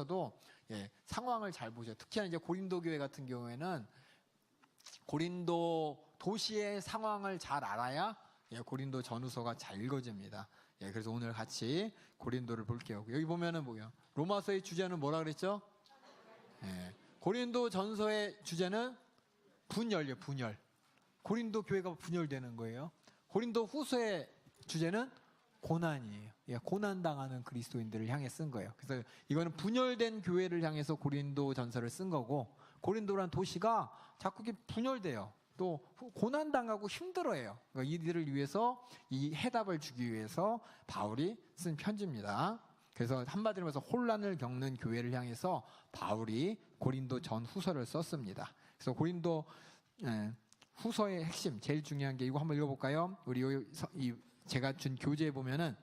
하면서도 상황을 잘 보죠. 특히나 이제 고린도 교회 같은 경우에는 고린도 도시의 상황을 잘 알아야 고린도 전후서가 잘 읽어집니다. 그래서 오늘 같이 고린도를 볼게요. 여기 보면은 뭐예요? 로마서의 주제는 뭐라 그랬죠? 고린도 전서의 주제는 분열이요, 분열. 고린도 교회가 분열되는 거예요. 고린도 후서의 주제는 고난이에요. 고난당하는 그리스도인들을 향해 쓴 거예요. 그래서 이거는 분열된 교회를 향해서 고린도 전서를 쓴 거고, 고린도란 도시가 자꾸 이렇게 분열돼요. 또 고난당하고 힘들어해요. 그러니까 이들을 위해서 이 해답을 주기 위해서 바울이 쓴 편지입니다. 그래서 한마디로 해서 혼란을 겪는 교회를 향해서 바울이 고린도 전 후서를 썼습니다. 그래서 고린도 후서의 핵심, 제일 중요한 게 이거 한번 읽어볼까요? 우리 제가 준 교재에 보면은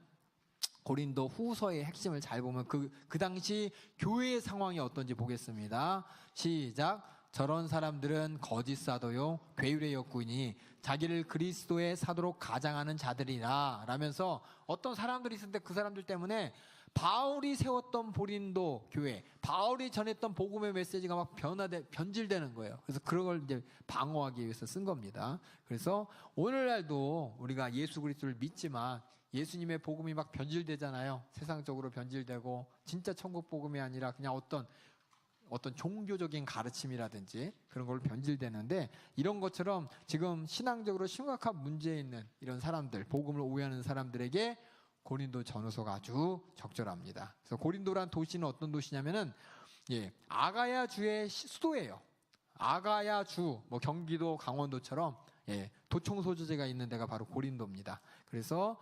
고린도 후서의 핵심을 잘 보면 그 당시 교회의 상황이 어떤지 보겠습니다. 시작. 저런 사람들은 거짓 사도요 괴율의 역군이 자기를 그리스도의 사도로 가장하는 자들이라 라면서 어떤 사람들이 있었는데 그 사람들 때문에 바울이 세웠던 고린도 교회, 바울이 전했던 복음의 메시지가 막 변질되는 거예요. 그래서 그런 걸 이제 방어하기 위해서 쓴 겁니다. 그래서 오늘날도 우리가 예수 그리스도를 믿지만 예수님의 복음이 막 변질되잖아요. 세상적으로 변질되고 진짜 천국 복음이 아니라 그냥 어떤 종교적인 가르침이라든지 그런 걸로 변질되는데, 이런 것처럼 지금 신앙적으로 심각한 문제에 있는 이런 사람들, 복음을 오해하는 사람들에게 고린도 전후서가 아주 적절합니다. 그래서 고린도란 도시는 어떤 도시냐면은 아가야 주의 수도예요. 아가야 주, 뭐 경기도, 강원도처럼 도청 소재가 있는 데가 바로 고린도입니다. 그래서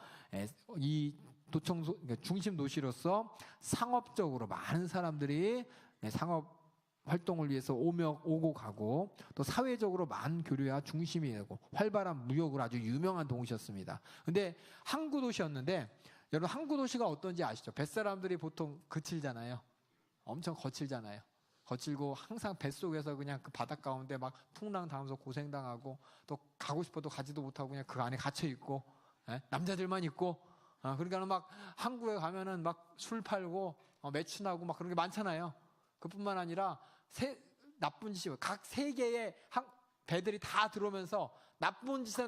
이 그러니까 중심 도시로서 상업적으로 많은 사람들이 상업 활동을 위해서 오고 가고, 또 사회적으로 많은 교류와 중심이 되고 활발한 무역으로 아주 유명한 도시였습니다. 근데 항구 도시였는데, 여러분 항구 도시가 어떤지 아시죠? 뱃사람들이 보통 거칠잖아요. 엄청 거칠잖아요. 거칠고 항상 뱃속에서 그냥 그 바닷 가운데 막 풍랑 당하면서 고생당하고, 또 가고 싶어도 가지도 못하고 그냥 그 안에 갇혀 있고, 남자들만 있고, 그러니까 막 항구에 가면은 막 술 팔고 매춘하고 막 그런 게 많잖아요. 그뿐만 아니라 나쁜 짓이 각 세계의 배들이 다 들어오면서 나쁜 짓은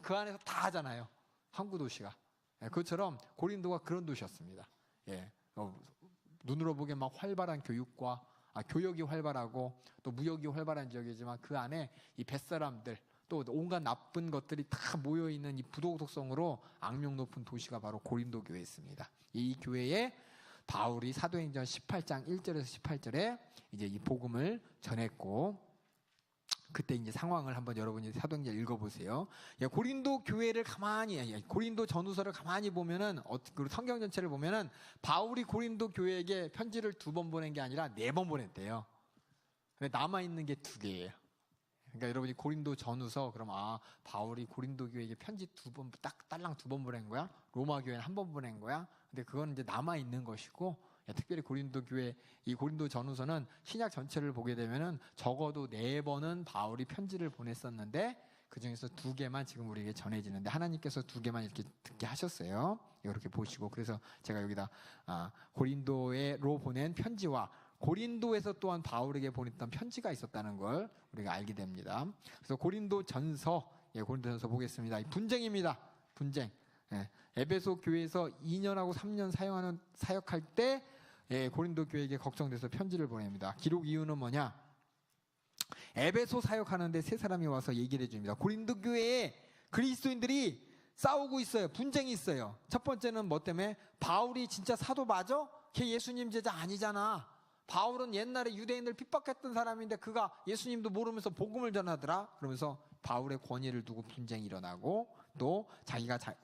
그 안에서 다 하잖아요. 항구 도시가. 그것처럼 고린도가 그런 도시였습니다. 눈으로 보기엔 막 활발한 교역이 활발하고 또 무역이 활발한 지역이지만 그 안에 이 뱃사람들, 또 온갖 나쁜 것들이 다 모여있는 이 부도덕성으로 악명 높은 도시가 바로 고린도 교회에 있습니다. 이 교회에 바울이 사도행전 18장 1절에서 18절에 이제 이 복음을 전했고, 그때 이제 상황을 한번 여러분이 사도행전 읽어보세요. 고린도 교회를 고린도 전후서를 가만히 보면은, 그리고 성경 전체를 보면은 바울이 고린도 교회에게 편지를 2번 보낸 게 아니라 4번 보냈대요. 근데 남아있는 게 2개예요. 그러니까 여러분이 고린도 전후서, 그럼 바울이 고린도 교회에게 편지 2번, 딸랑 2번 보낸 거야? 로마 교회는 1번 보낸 거야? 근데 그건 이제 남아있는 것이고, 특별히 고린도 교회, 이 고린도 전후서는 신약 전체를 보게 되면은 적어도 4번은 바울이 편지를 보냈었는데, 그 중에서 2개만 지금 우리에게 전해지는데, 하나님께서 2개만 이렇게 듣게 하셨어요. 이렇게 보시고, 그래서 제가 여기다 고린도로 보낸 편지와 고린도에서 또한 바울에게 보냈던 편지가 있었다는 걸 우리가 알게 됩니다. 그래서 고린도 전서 보겠습니다. 분쟁입니다. 분쟁. 에베소 교회에서 2년하고 3년 사역할 때 고린도 교회에게 걱정돼서 편지를 보냅니다. 기록 이유는 뭐냐? 에베소 사역하는데 3사람이 와서 얘기를 해줍니다. 고린도 교회에 그리스도인들이 싸우고 있어요. 분쟁이 있어요. 첫 번째는 뭐 때문에? 바울이 진짜 사도 맞아? 걔 예수님 제자 아니잖아. 바울은 옛날에 유대인들 핍박했던 사람인데 그가 예수님도 모르면서 복음을 전하더라. 그러면서 바울의 권위를 두고 분쟁이 일어나고, 또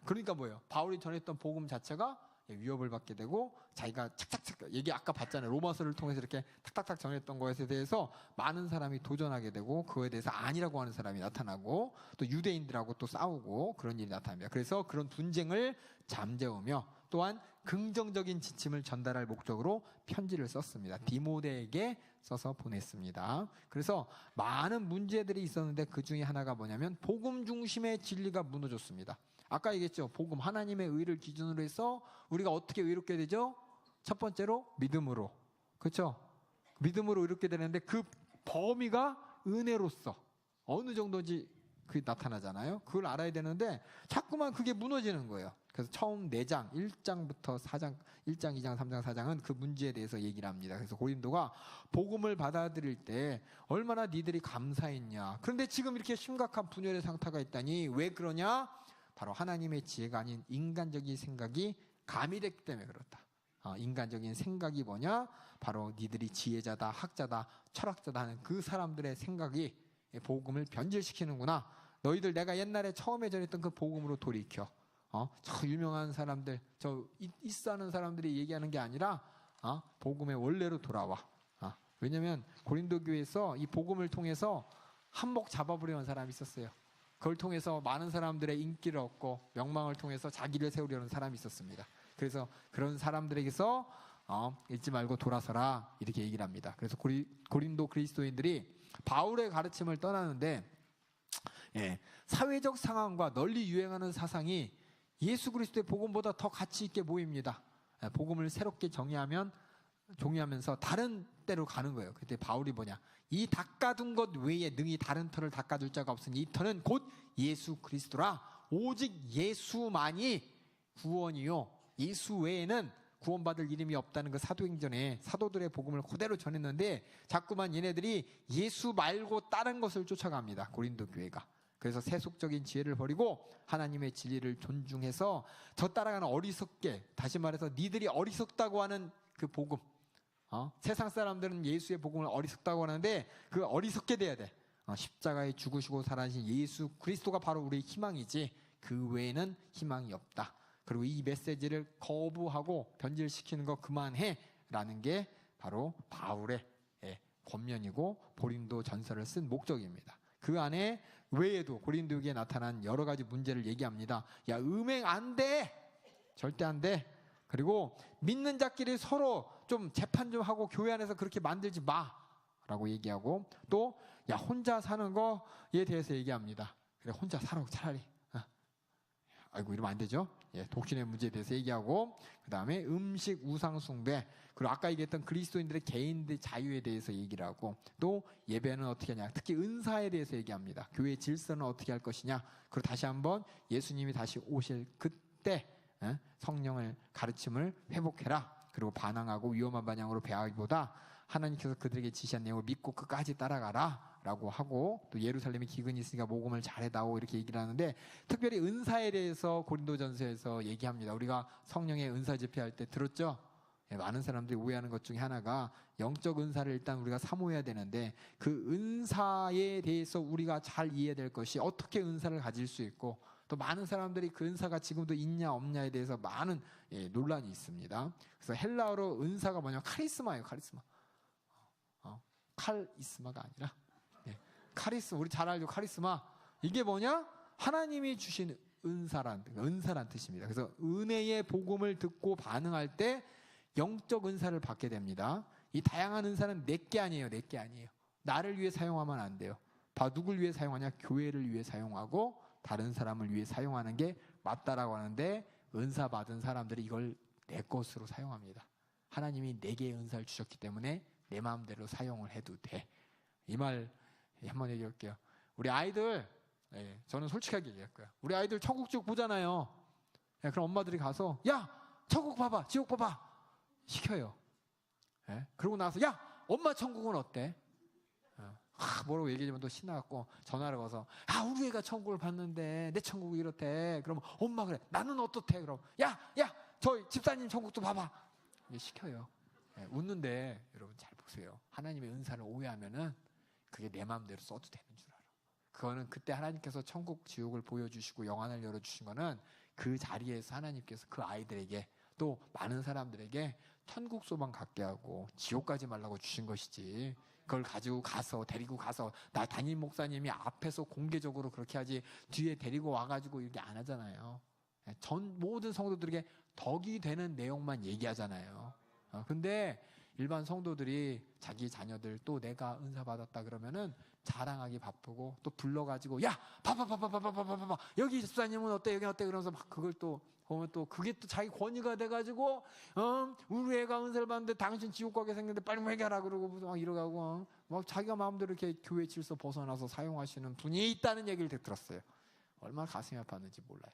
그러니까 뭐예요? 바울이 전했던 복음 자체가 위협을 받게 되고, 자기가 착착착 얘기 아까 봤잖아요. 로마서를 통해서 이렇게 탁탁탁 전했던 것에 대해서 많은 사람이 도전하게 되고, 그거에 대해서 아니라고 하는 사람이 나타나고, 또 유대인들하고 또 싸우고 그런 일이 나타납니다. 그래서 그런 분쟁을 잠재우며 또한 긍정적인 지침을 전달할 목적으로 편지를 썼습니다. 디모데에게 써서 보냈습니다. 그래서 많은 문제들이 있었는데 그 중에 하나가 뭐냐면 복음 중심의 진리가 무너졌습니다. 아까 얘기했죠. 복음, 하나님의 의를 기준으로 해서 우리가 어떻게 의롭게 되죠? 첫 번째로 믿음으로. 그 그렇죠? 믿음으로 이렇게 되는데 그 범위가 은혜로서 어느 정도인지 그게 나타나잖아요. 그걸 알아야 되는데 자꾸만 그게 무너지는 거예요. 그래서 처음 4장, 1장부터 4장, 1장, 2장, 3장, 4장은 그 문제에 대해서 얘기를 합니다. 그래서 고린도가 복음을 받아들일 때 얼마나 니들이 감사했냐. 그런데 지금 이렇게 심각한 분열의 상태가 있다니 왜 그러냐? 바로 하나님의 지혜가 아닌 인간적인 생각이 가미됐기 때문에 그렇다. 인간적인 생각이 뭐냐? 바로 니들이 지혜자다, 학자다, 철학자다 하는 그 사람들의 생각이 복음을 변질시키는구나. 너희들 내가 옛날에 처음에 전했던 그 복음으로 돌이켜. 저 유명한 사람들, 저 있어하는 사람들이 얘기하는 게 아니라 복음의 원래로 돌아와. 왜냐하면 고린도 교회에서 이 복음을 통해서 한몫 잡아보려는 사람이 있었어요. 그걸 통해서 많은 사람들의 인기를 얻고 명망을 통해서 자기를 세우려는 사람이 있었습니다. 그래서 그런 사람들에게서 잊지 말고 돌아서라 이렇게 얘기를 합니다. 그래서 고린도 그리스도인들이 바울의 가르침을 떠나는데 사회적 상황과 널리 유행하는 사상이 예수 그리스도의 복음보다 더 가치 있게 보입니다. 복음을 새롭게 종이하면서 다른 때로 가는 거예요. 그때 바울이 뭐냐? 이 닦아둔 것 외에 능히 다른 터를 닦아줄 자가 없으니 이 터는 곧 예수 그리스도라. 오직 예수만이 구원이요 예수 외에는 구원받을 이름이 없다는 그 사도행전에 사도들의 복음을 그대로 전했는데 자꾸만 얘네들이 예수 말고 다른 것을 쫓아갑니다. 고린도 교회가. 그래서 세속적인 지혜를 버리고 하나님의 진리를 존중해서 저 따라가는 어리석게, 다시 말해서 니들이 어리석다고 하는 그 복음, 세상 사람들은 예수의 복음을 어리석다고 하는데 그 어리석게 돼야 돼. 십자가에 죽으시고 살아나신 예수 그리스도가 바로 우리의 희망이지 그 외에는 희망이 없다. 그리고 이 메시지를 거부하고 변질시키는 거 그만해 라는 게 바로 바울의 권면이고 고린도 전서를 쓴 목적입니다. 그 안에 외에도 고린도에게 나타난 여러 가지 문제를 얘기합니다. 야, 음행 안 돼! 절대 안 돼! 그리고 믿는 자끼리 서로 좀 재판 좀 하고 교회 안에서 그렇게 만들지 마! 라고 얘기하고 또 야, 혼자 사는 거에 대해서 얘기합니다. 그래, 혼자 살아 차라리. 아이고, 이러면 안 되죠? 독신의 문제에 대해서 얘기하고 그 다음에 음식 우상 숭배, 그리고 아까 얘기했던 그리스도인들의 개인의 자유에 대해서 얘기를 하고 또 예배는 어떻게 하냐, 특히 은사에 대해서 얘기합니다. 교회의 질서는 어떻게 할 것이냐, 그리고 다시 한번 예수님이 다시 오실 그때 성령을 가르침을 회복해라. 그리고 반항하고 위험한 반향으로 배하기보다 하나님께서 그들에게 지시한 내용을 믿고 끝까지 따라가라 라고 하고 또 예루살렘에 기근이 있으니까 모금을 잘해다오 이렇게 얘기를 하는데 특별히 은사에 대해서 고린도전서에서 얘기합니다. 우리가 성령의 은사 집회할 때 들었죠? 많은 사람들이 오해하는 것 중에 하나가 영적 은사를 일단 우리가 사모해야 되는데 그 은사에 대해서 우리가 잘 이해해야 될 것이 어떻게 은사를 가질 수 있고 또 많은 사람들이 그 은사가 지금도 있냐 없냐에 대해서 많은 논란이 있습니다. 그래서 헬라어로 은사가 뭐냐면 카리스마예요. 카리스마. 칼이스마가 아니라 카리스마. 우리 잘 알죠? 카리스마. 이게 뭐냐? 하나님이 주신 은사란 뜻입니다. 그래서 은혜의 복음을 듣고 반응할 때 영적 은사를 받게 됩니다. 이 다양한 은사는 내게 아니에요. 내게 아니에요. 나를 위해 사용하면 안 돼요. 누굴 위해 사용하냐? 교회를 위해 사용하고 다른 사람을 위해 사용하는 게 맞다라고 하는데 은사 받은 사람들이 이걸 내 것으로 사용합니다. 하나님이 내게 은사를 주셨기 때문에 내 마음대로 사용을 해도 돼. 이 말 한번 얘기할게요. 우리 아이들, 저는 솔직하게 얘기할 거야. 우리 아이들 천국 지옥 보잖아요. 그럼 엄마들이 가서 야, 천국 봐봐, 지옥 봐봐 시켜요. 그러고 나서 야, 엄마 천국은 어때? 뭐라고 얘기하면 또 신나갖고 전화를 걸어서 우리 애가 천국을 봤는데 내 천국이 이렇대. 그러면 엄마 그래, 나는 어떻대? 그럼 야, 저 집사님 천국도 봐봐. 이게 시켜요. 웃는데 여러분 잘 보세요. 하나님의 은사를 오해하면은 그게 내 마음대로 써도 되는 줄 알아. 그거는 그때 하나님께서 천국 지옥을 보여주시고 영안을 열어주신 거는 그 자리에서 하나님께서 그 아이들에게 또 많은 사람들에게 천국 소망 갖게 하고 지옥 가지 말라고 주신 것이지, 그걸 가지고 가서 데리고 가서 나 담임 목사님이 앞에서 공개적으로 그렇게 하지 뒤에 데리고 와가지고 이렇게 안 하잖아요. 전 모든 성도들에게 덕이 되는 내용만 얘기하잖아요. 근데 일반 성도들이 자기 자녀들 또 내가 은사 받았다 그러면은 자랑하기 바쁘고 또 불러가지고 야, 봐봐 여기 집사님은 어때, 여기 어때 그러면서 막 그걸 또 그러면 또 그게 또 자기 권위가 돼가지고 우리 애가 은사를 받는데 당신 지옥 가게 생겼는데 빨리 회개하라 그러고 막 이러고 막 자기가 마음대로 이렇게 교회 질서 벗어나서 사용하시는 분이 있다는 얘기를 들었어요. 얼마나 가슴이 아팠는지 몰라요.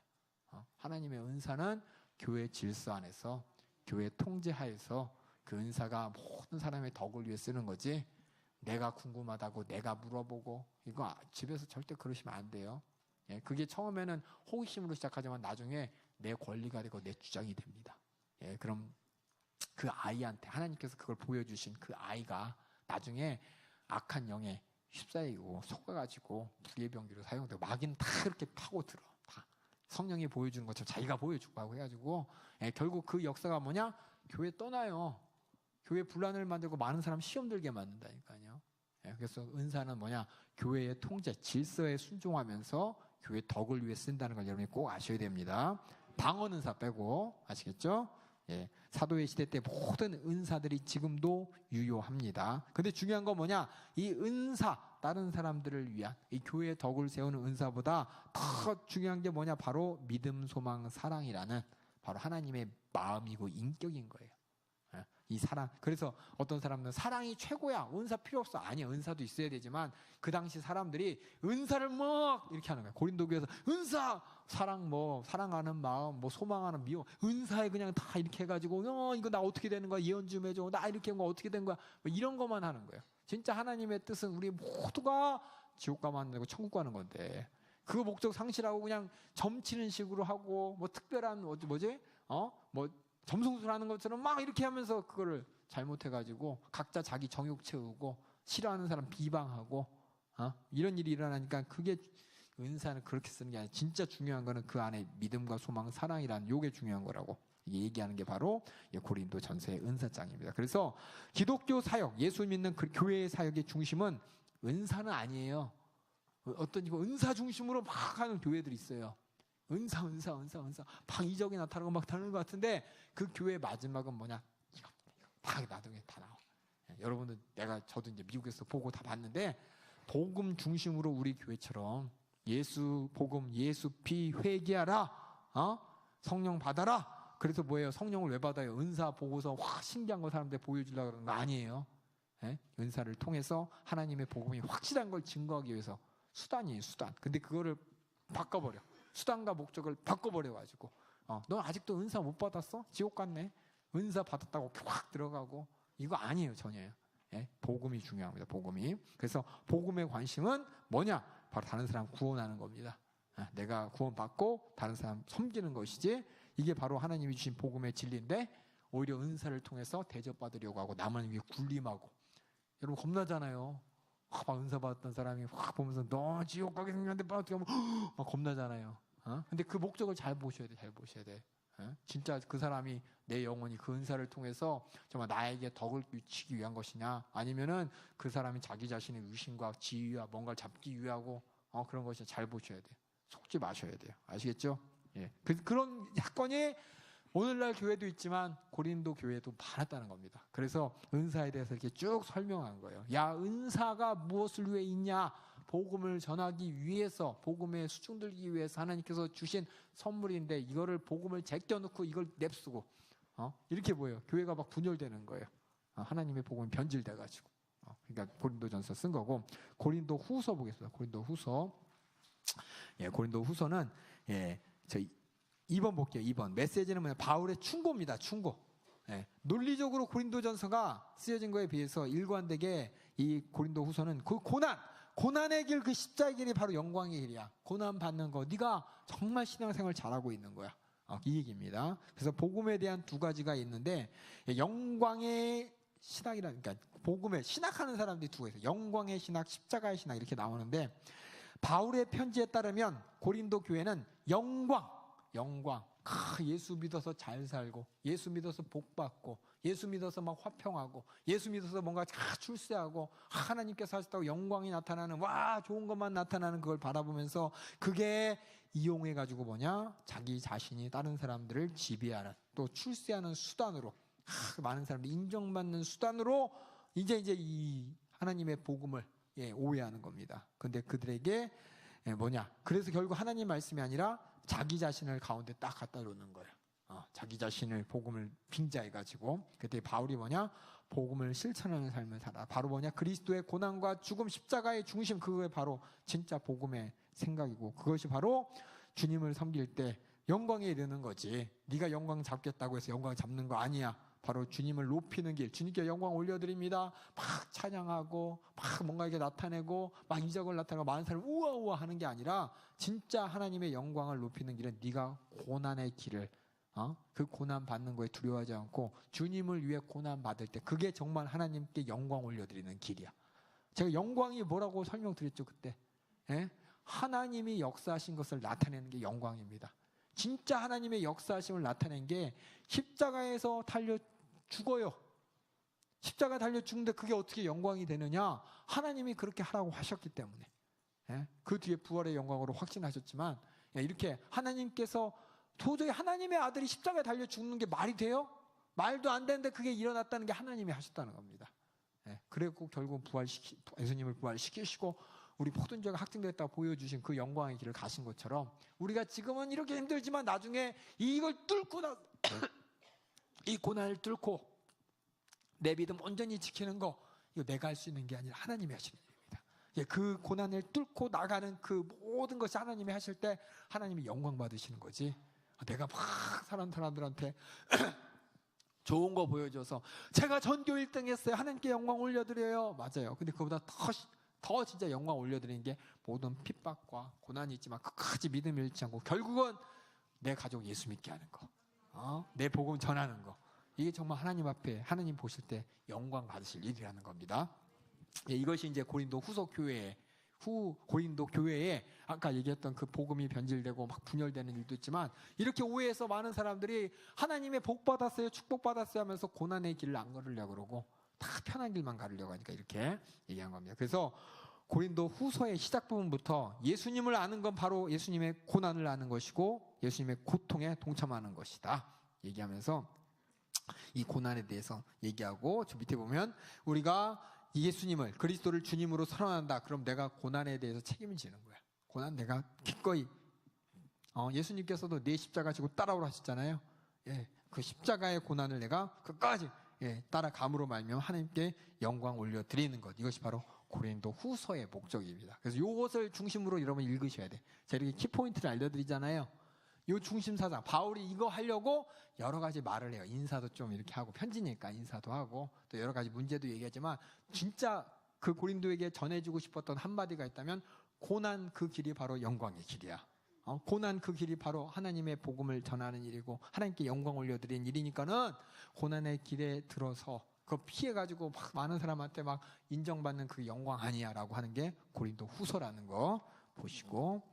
하나님의 은사는 교회 질서 안에서 교회 통제하에서 그 은사가 모든 사람의 덕을 위해 쓰는 거지, 내가 궁금하다고 내가 물어보고 이거 집에서 절대 그러시면 안 돼요. 예, 그게 처음에는 호기심으로 시작하지만 나중에 내 권리가 되고 내 주장이 됩니다. 예, 그럼 그 아이한테 하나님께서 그걸 보여주신 그 아이가 나중에 악한 영에 휩싸이고 속아가지고 불의의 병기로 사용되고 마귀는 다 그렇게 파고들어. 다 성령이 보여주는 것처럼 자기가 보여주고 하고 해가지고 결국 그 역사가 뭐냐? 교회 떠나요. 교회 분란을 만들고 많은 사람 시험 들게 만든다니까요. 그래서 은사는 뭐냐? 교회의 통제, 질서에 순종하면서 교회 덕을 위해 쓴다는 걸 여러분이 꼭 아셔야 됩니다. 방언 은사 빼고, 아시겠죠? 예, 사도의 시대 때 모든 은사들이 지금도 유효합니다. 근데 중요한 건 뭐냐? 이 은사, 다른 사람들을 위한 이 교회의 덕을 세우는 은사보다 더 중요한 게 뭐냐? 바로 믿음, 소망, 사랑이라는 바로 하나님의 마음이고 인격인 거예요. 이 사랑. 그래서 어떤 사람은 사랑이 최고야, 은사 필요 없어. 아니야, 은사도 있어야 되지만 그 당시 사람들이 은사를 막 이렇게 하는 거야. 고린도 교회에서 은사, 사랑, 뭐 사랑하는 마음, 뭐 소망하는 미움, 은사에 그냥 다 이렇게 해가지고 이거 나 어떻게 되는 거야, 예언 좀 해줘, 나 이렇게 한 거 어떻게 된 거야, 뭐 이런 것만 하는 거예요. 진짜 하나님의 뜻은 우리 모두가 지옥 가면 안 되고 천국 가는 건데 그 목적 상실하고 그냥 점치는 식으로 하고 뭐 특별한 뭐지 뭐 점성술하는 것처럼 막 이렇게 하면서 그거를 잘못해가지고 각자 자기 정욕 채우고 싫어하는 사람 비방하고 이런 일이 일어나니까 그게 은사는 그렇게 쓰는 게 아니라 진짜 중요한 거는 그 안에 믿음과 소망, 사랑이라는 요게 중요한 거라고 얘기하는 게 바로 고린도 전서의 은사장입니다. 그래서 기독교 사역, 예수 믿는 그 교회의 사역의 중심은 은사는 아니에요. 어떤 은사 중심으로 막 하는 교회들이 있어요. 은사 막 이적이 나타나고 막 다른 것 같은데 그 교회의 마지막은 뭐냐? 이거 막 나중에 다 나와. 여러분들 저도 이제 미국에서 보고 다 봤는데 복음 중심으로 우리 교회처럼 예수 복음, 예수 피 회개하라, 성령 받아라. 그래서 뭐예요? 성령을 왜 받아요? 은사 보고서 와 신기한 거 사람들 보여주려고 그러는 거 아니에요. 은사를 통해서 하나님의 복음이 확실한 걸 증거하기 위해서 수단이에요, 수단. 근데 그거를 바꿔버려. 수단과 목적을 바꿔버려가지고 너 아직도 은사 못 받았어? 지옥 갔네. 은사 받았다고 확 들어가고 이거 아니에요, 전혀요. 복음이 중요합니다, 복음이. 그래서 복음의 관심은 뭐냐? 바로 다른 사람 구원하는 겁니다. 내가 구원받고 다른 사람 섬기는 것이지, 이게 바로 하나님이 주신 복음의 진리인데 오히려 은사를 통해서 대접받으려고 하고 남은 위에 군림하고. 여러분 겁나잖아요. 막 은사 받았던 사람이 확 보면서 너 지옥 가게 생겼는데 어떻게 하면 막 겁나잖아요. 근데 그 목적을 잘 보셔야 돼, 잘 보셔야 돼. 진짜 그 사람이 내 영혼이 그 은사를 통해서 정말 나에게 덕을 미치기 위한 것이냐, 아니면은 그 사람이 자기 자신의 위신과 지위와 뭔가를 잡기 위하고 그런 것이 잘 보셔야 돼요. 속지 마셔야 돼요. 아시겠죠? 예. 그런 사건이 오늘날 교회도 있지만 고린도 교회도 많았다는 겁니다. 그래서 은사에 대해서 이렇게 쭉 설명한 거예요. 야, 은사가 무엇을 위해 있냐? 복음을 전하기 위해서, 복음에 수중들기 위해서 하나님께서 주신 선물인데 이거를 복음을 제껴놓고 이걸 냅쓰고 이렇게 보여요. 교회가 막 분열되는 거예요. 하나님의 복음이 변질돼가지고. 그러니까 고린도전서 쓴 거고. 고린도 후서 보겠습니다. 고린도 후서. 예, 고린도 후서는 저희 2번 볼게요. 2번. 메시지는 뭐냐? 바울의 충고입니다. 충고. 논리적으로 고린도전서가 쓰여진 거에 비해서 일관되게 이 고린도 후서는 그 고난의 길, 그 십자가의 길이 바로 영광의 길이야. 고난 받는 거, 네가 정말 신앙생활 잘하고 있는 거야. 이 얘기입니다. 그래서 복음에 대한 두 가지가 있는데, 영광의 신학이라는, 그러니까 복음에 신학하는 사람들이 두 가지 있어요. 영광의 신학, 십자가의 신학 이렇게 나오는데, 바울의 편지에 따르면 고린도 교회는 영광, 예수 믿어서 잘 살고, 예수 믿어서 복 받고, 예수 믿어서 막 화평하고, 예수 믿어서 뭔가 출세하고, 하나님께서 하셨다고 영광이 나타나는, 와 좋은 것만 나타나는 그걸 바라보면서 그게 이용해가지고 뭐냐? 자기 자신이 다른 사람들을 지배하는, 또 출세하는 수단으로, 많은 사람들이 인정받는 수단으로 이제 이 하나님의 복음을 오해하는 겁니다. 근데 그들에게 뭐냐? 그래서 결국 하나님 말씀이 아니라 자기 자신을 가운데 딱 갖다 놓는 거예요. 자기 자신을 복음을 빙자해가지고. 그때 바울이 뭐냐? 복음을 실천하는 삶을 살아. 바로 뭐냐? 그리스도의 고난과 죽음, 십자가의 중심, 그거에 바로 진짜 복음의 생각이고, 그것이 바로 주님을 섬길 때 영광에 이르는 거지. 네가 영광 잡겠다고 해서 영광 잡는 거 아니야. 바로 주님을 높이는 길, 주님께 영광 올려드립니다. 막 찬양하고 막 뭔가 이렇게 나타내고 막 이적을 나타내고 많은 사람을 우아우아 하는 게 아니라 진짜 하나님의 영광을 높이는 길은 네가 고난의 길을, 그 고난 받는 거에 두려워하지 않고 주님을 위해 고난 받을 때, 그게 정말 하나님께 영광 올려드리는 길이야. 제가 영광이 뭐라고 설명드렸죠 그때. 예? 하나님이 역사하신 것을 나타내는 게 영광입니다. 진짜 하나님의 역사하심을 나타낸 게 십자가에서 달려 죽어요. 십자가 달려 죽는데 그게 어떻게 영광이 되느냐? 하나님이 그렇게 하라고 하셨기 때문에. 예? 그 뒤에 부활의 영광으로 확신하셨지만, 이렇게 하나님께서 도저히 하나님의 아들이 십자가에 달려 죽는 게 말이 돼요? 말도 안 되는데 그게 일어났다는 게 하나님이 하셨다는 겁니다. 그리고 결국 예수님을 부활시키시고 우리 모든 죄가 확증됐다고 보여주신 그 영광의 길을 가신 것처럼, 우리가 지금은 이렇게 힘들지만 나중에 이걸 뚫고 이 고난을 뚫고 내 믿음 온전히 지키는 거, 이거 내가 할 수 있는 게 아니라 하나님이 하시는 일입니다. 그 고난을 뚫고 나가는 그 모든 것이 하나님이 하실 때 하나님이 영광 받으시는 거지. 내가 막 사람들한테 좋은 거 보여줘서 제가 전교 1등 했어요, 하나님께 영광 올려드려요. 맞아요. 근데 그보다 더 진짜 영광 올려드리는 게 모든 핍박과 고난이 있지만 끝까지 믿음 잃지 않고 결국은 내 가족 예수 믿게 하는 거, 내 복음 전하는 거, 이게 정말 하나님 앞에 하나님 보실 때 영광 받으실 일이라는 겁니다. 이것이 이제 고린도 교회에 아까 얘기했던 그 복음이 변질되고 막 분열되는 일도 있지만, 이렇게 오해해서 많은 사람들이 하나님의 복 받았어요, 축복 받았어요 하면서 고난의 길을 안 걸으려고 그러고 다 편한 길만 가려고 하니까 이렇게 얘기한 겁니다. 그래서 고린도 후서의 시작 부분부터 예수님을 아는 건 바로 예수님의 고난을 아는 것이고 예수님의 고통에 동참하는 것이다 얘기하면서 이 고난에 대해서 얘기하고, 저 밑에 보면 우리가 예수님을, 그리스도를 주님으로 선언한다. 그럼 내가 고난에 대해서 책임을 지는 거야. 고난 내가 기꺼이, 예수님께서도 내 십자가 지고 따라오라 하셨잖아요. 그 십자가의 고난을 내가 끝까지 따라감으로 말미암아 하나님께 영광 올려드리는 것, 이것이 바로 고린도 후서의 목적입니다. 그래서 이것을 중심으로 여러분 읽으셔야 돼. 제가 이렇게 키포인트를 알려드리잖아요. 요 중심 사상, 바울이 이거 하려고 여러 가지 말을 해요. 인사도 좀 이렇게 하고, 편지니까 인사도 하고 또 여러 가지 문제도 얘기하지만, 진짜 그 고린도에게 전해주고 싶었던 한마디가 있다면 고난 그 길이 바로 영광의 길이야. 고난 그 길이 바로 하나님의 복음을 전하는 일이고 하나님께 영광 올려드리는 일이니까는 고난의 길에 들어서 그거 피해가지고 막 많은 사람한테 막 인정받는 그 영광 아니야 라고 하는 게 고린도 후서라는 거 보시고,